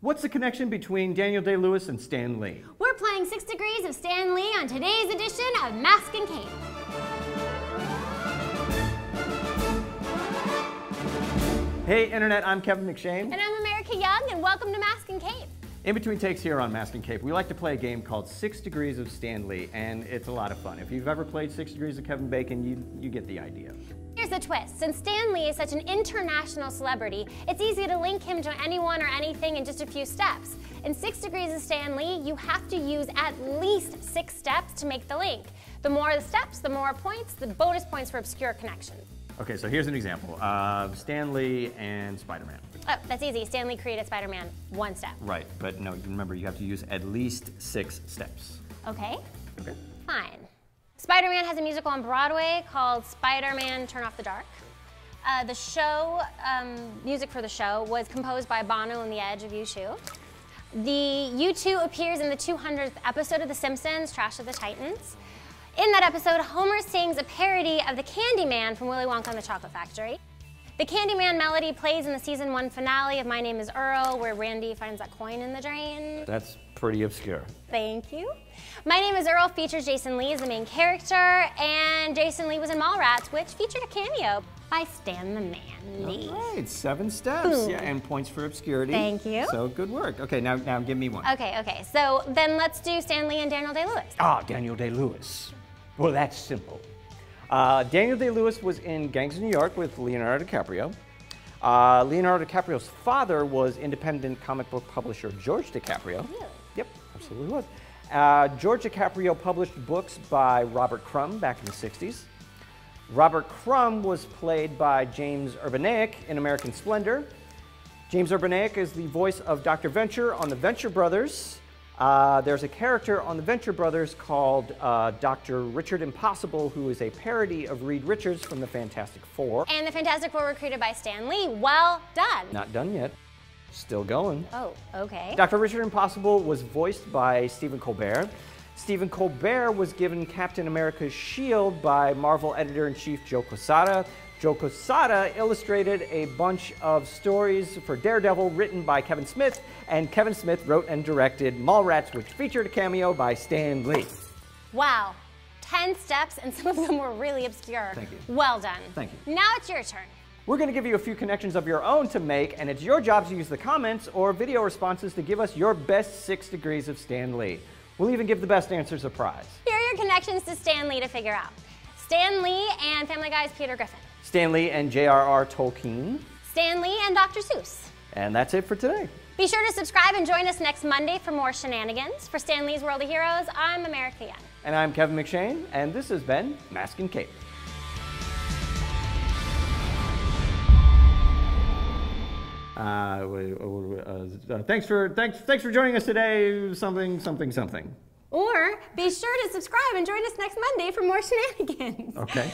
What's the connection between Daniel Day-Lewis and Stan Lee? We're playing 6 Degrees of Stan Lee on today's edition of Mask and Cape. Hey Internet, I'm Kevin McShane. And I'm America Young, and welcome to Mask and Cape. In between takes here on Mask and Cape, we like to play a game called 6 Degrees of Stan Lee, and it's a lot of fun. If you've ever played 6 Degrees of Kevin Bacon, you get the idea. Here's the twist. Since Stan Lee is such an international celebrity, it's easy to link him to anyone or anything in just a few steps. In 6 Degrees of Stan Lee, you have to use at least 6 steps to make the link. The more the steps, the more points, the bonus points for obscure connections. Okay, so here's an example of Stan Lee and Spider-Man. Oh, that's easy. Stan Lee created Spider-Man 1 step. Right, but no, remember you have to use at least 6 steps. Okay. Okay. Fine. Spider-Man has a musical on Broadway called Spider-Man Turn Off the Dark. The show, music for the show was composed by Bono and the Edge of U2. The U2 appears in the 200th episode of The Simpsons, Trash of the Titans. In that episode, Homer sings a parody of the Candyman from Willy Wonka and the Chocolate Factory. The Candyman melody plays in the season 1 finale of My Name is Earl, where Randy finds that coin in the drain. That's pretty obscure. Thank you. My Name is Earl features Jason Lee as the main character, and Jason Lee was in Mallrats, which featured a cameo by Stan the Man Lee. All right, 7 steps. Boom. Yeah, and points for obscurity. Thank you. So good work. Okay, now give me one. Okay, so then let's do Stan Lee and Daniel Day-Lewis. Ah, Daniel Day-Lewis. Well, that's simple. Daniel Day-Lewis was in Gangs of New York with Leonardo DiCaprio. Leonardo DiCaprio's father was independent comic book publisher George DiCaprio. Really? Yep, absolutely was. George DiCaprio published books by Robert Crumb back in the 60s. Robert Crumb was played by James Urbaniak in American Splendor. James Urbaniak is the voice of Dr. Venture on the Venture Brothers. There's a character on the Venture Brothers called Dr. Richard Impossible, who is a parody of Reed Richards from the Fantastic Four. And the Fantastic Four were created by Stan Lee. Well done. Not done yet. Still going. Oh, okay. Dr. Richard Impossible was voiced by Stephen Colbert. Stephen Colbert was given Captain America's shield by Marvel editor-in-chief Joe Quesada. Joe Quesada illustrated a bunch of stories for Daredevil written by Kevin Smith, and Kevin Smith wrote and directed Mallrats, which featured a cameo by Stan Lee. Wow. 10 steps, and some of them were really obscure. Thank you. Well done. Thank you. Now it's your turn. We're going to give you a few connections of your own to make, and it's your job to use the comments or video responses to give us your best 6 degrees of Stan Lee. We'll even give the best answers a prize. Here are your connections to Stan Lee to figure out. Stan Lee and Family Guy's Peter Griffin. Stan Lee and J.R.R. Tolkien. Stan Lee and Dr. Seuss. And that's it for today. Be sure to subscribe and join us next Monday for more shenanigans. For Stan Lee's World of Heroes, I'm America Young. And I'm Kevin McShane, and this has been Mask and Cape. Thanks for joining us today. Something. Or be sure to subscribe and join us next Monday for more shenanigans. Okay.